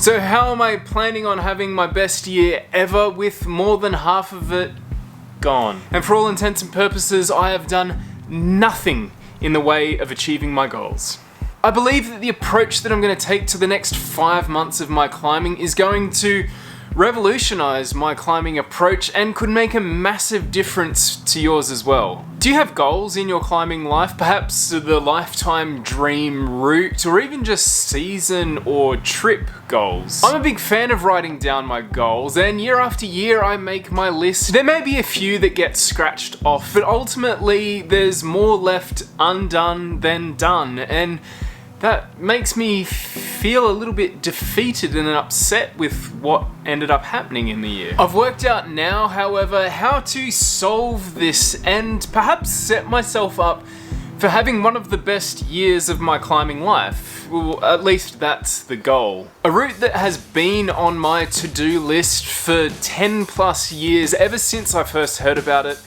So how am I planning on having my best year ever with more than half of it gone? And for all intents and purposes, I have done nothing in the way of achieving my goals. I believe that the approach that I'm going to take to the next 5 months of my climbing is going to revolutionize my climbing approach and could make a massive difference to yours as well. Do you have goals in your climbing life? Perhaps the lifetime dream route, or even just season or trip goals? I'm a big fan of writing down my goals, and year after year I make my list. There may be a few that get scratched off, but ultimately there's more left undone than done, and that makes me feel a little bit defeated and upset with what ended up happening in the year. I've worked out now, however, how to solve this and perhaps set myself up for having one of the best years of my climbing life. Well, at least that's the goal. A route that has been on my to-do list for 10 plus years, ever since I first heard about it,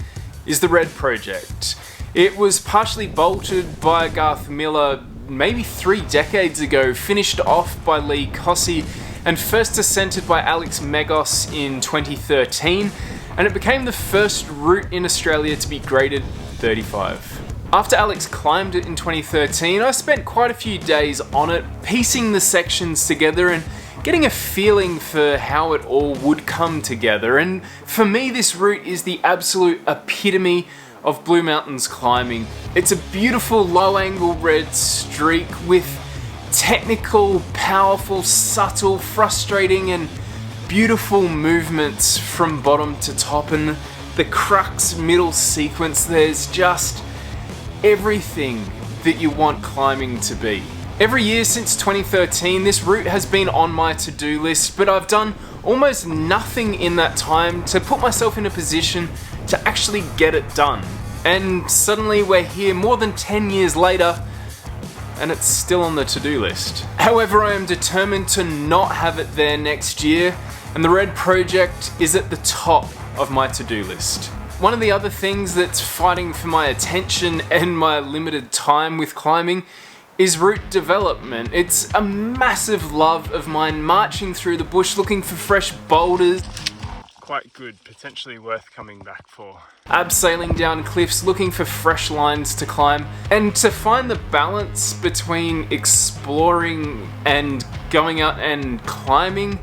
is the Red Project. It was partially bolted by Garth Miller maybe 3 decades ago, finished off by Lee Cossey, and first ascended by Alex Megos in 2013, and it became the first route in Australia to be graded 35. After Alex climbed it in 2013, I spent quite a few days on it, piecing the sections together and getting a feeling for how it all would come together. And for me, this route is the absolute epitome of Blue Mountains climbing. It's a beautiful low-angle red streak with technical, powerful, subtle, frustrating and beautiful movements from bottom to top, and the crux middle sequence, there's just everything that you want climbing to be. Every year since 2013, this route has been on my to-do list, but I've done almost nothing in that time to put myself in a position to actually get it done. And suddenly we're here more than 10 years later, and it's still on the to-do list. However, I am determined to not have it there next year, and the Red Project is at the top of my to-do list. One of the other things that's fighting for my attention and my limited time with climbing is route development. It's a massive love of mine, marching through the bush looking for fresh boulders. Quite good, potentially worth coming back for. Abseiling down cliffs, looking for fresh lines to climb, and to find the balance between exploring and going out and climbing,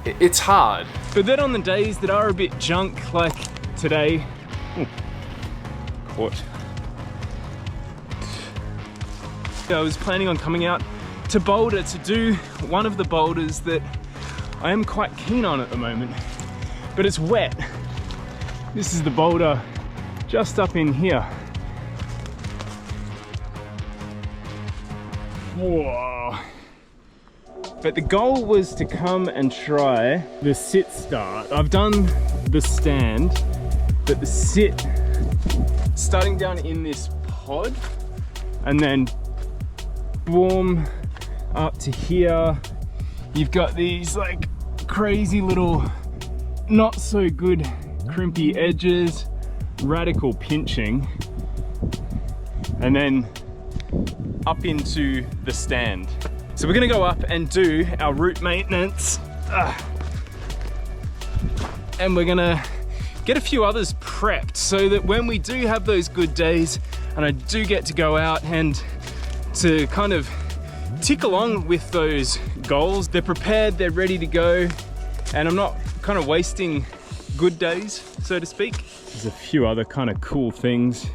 it's hard. But then on the days that are a bit junk, like today, caught. I was planning on coming out to Boulder to do one of the boulders that I am quite keen on at the moment, but it's wet. This is the boulder just up in here. Whoa. But the goal was to come and try the sit start. I've done the stand, but the sit, starting down in this pod and then boom up to here. You've got these like crazy little not so good crimpy edges, radical pinching, and then up into the stand. So we're gonna go up and do our route maintenance, and we're gonna get a few others prepped so that when we do have those good days and I do get to go out and to kind of tick along with those goals, they're prepared, they're ready to go, and I'm not kind of wasting good days, so to speak. There's a few other kind of cool things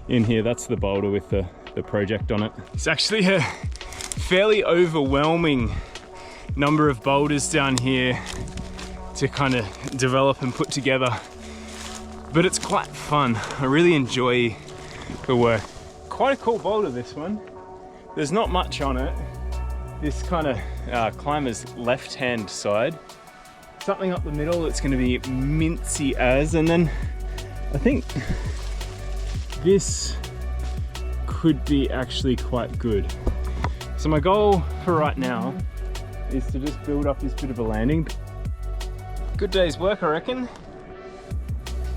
in here. That's the boulder with the project on it. It's actually a fairly overwhelming number of boulders down here to kind of develop and put together, but it's quite fun. I really enjoy the work. Quite a cool boulder, this one. There's not much on it. This kind of climber's left-hand side. Something up the middle that's going to be mincy as, and then I think this could be actually quite good. So my goal for right now is to just build up this bit of a landing. Good day's work, I reckon.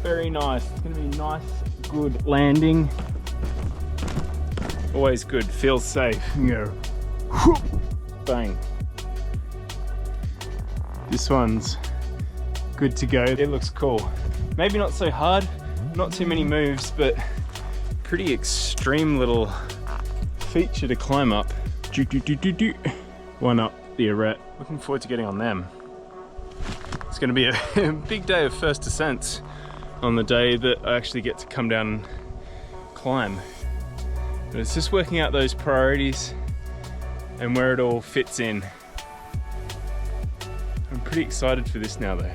Very nice. It's going to be a nice, good landing. Always good, feels safe. You go, whoop, bang. This one's good to go. It looks cool. Maybe not so hard, not too many moves, but pretty extreme little feature to climb up. One up the arete. Looking forward to getting on them. It's going to be a big day of first ascents on the day that I actually get to come down and climb. But it's just working out those priorities and where it all fits in. I'm pretty excited for this now though.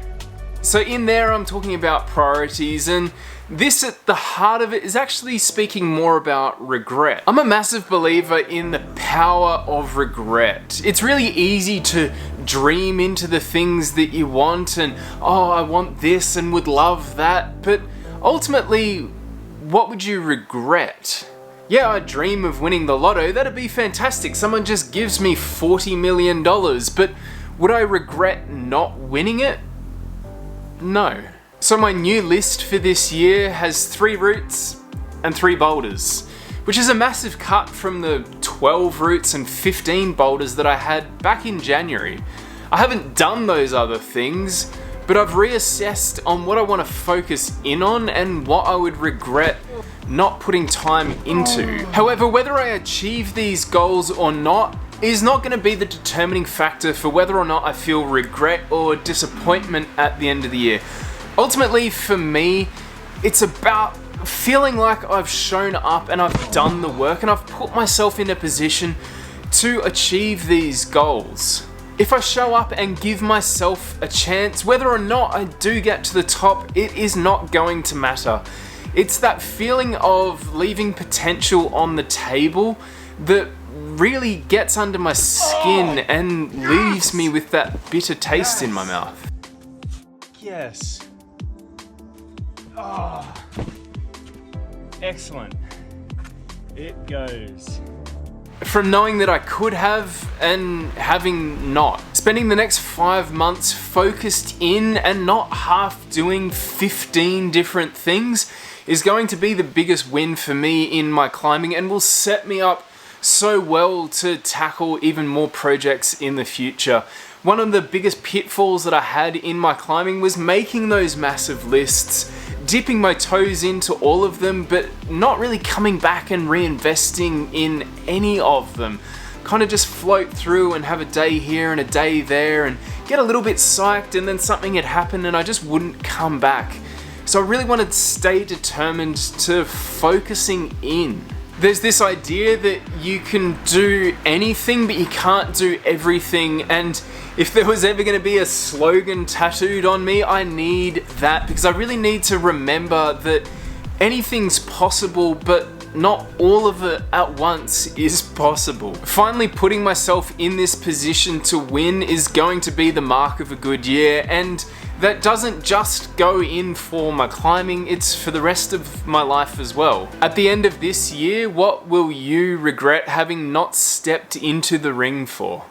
So in there I'm talking about priorities, and this at the heart of it is actually speaking more about regret. I'm a massive believer in the power of regret. It's really easy to dream into the things that you want and, oh, I want this and would love that, but ultimately, what would you regret? Yeah, I dream of winning the lotto, that'd be fantastic. Someone just gives me $40 million, but would I regret not winning it? No. So my new list for this year has 3 routes and 3 boulders, which is a massive cut from the 12 routes and 15 boulders that I had back in January. I haven't done those other things, but I've reassessed on what I want to focus in on and what I would regret not putting time into. However, whether I achieve these goals or not is not going to be the determining factor for whether or not I feel regret or disappointment at the end of the year. Ultimately, for me, it's about feeling like I've shown up and I've done the work and I've put myself in a position to achieve these goals. If I show up and give myself a chance, whether or not I do get to the top, it is not going to matter. It's that feeling of leaving potential on the table that really gets under my skin and leaves me with that bitter taste in my mouth. Yes. Oh. Excellent. It goes. From knowing that I could have and having not. Spending the next 5 months focused in and not half doing 15 different things is going to be the biggest win for me in my climbing and will set me up so well to tackle even more projects in the future. One of the biggest pitfalls that I had in my climbing was making those massive lists, dipping my toes into all of them, but not really coming back and reinvesting in any of them. Kind of just float through and have a day here and a day there and get a little bit psyched, and then something had happened and I just wouldn't come back. So I really wanted to stay determined to focusing in. There's this idea that you can do anything, but you can't do everything. And if there was ever going to be a slogan tattooed on me, I need that, because I really need to remember that anything's possible, but not all of it at once is possible. Finally putting myself in this position to win is going to be the mark of a good year, and that doesn't just go in for my climbing, it's for the rest of my life as well. At the end of this year, what will you regret having not stepped into the ring for?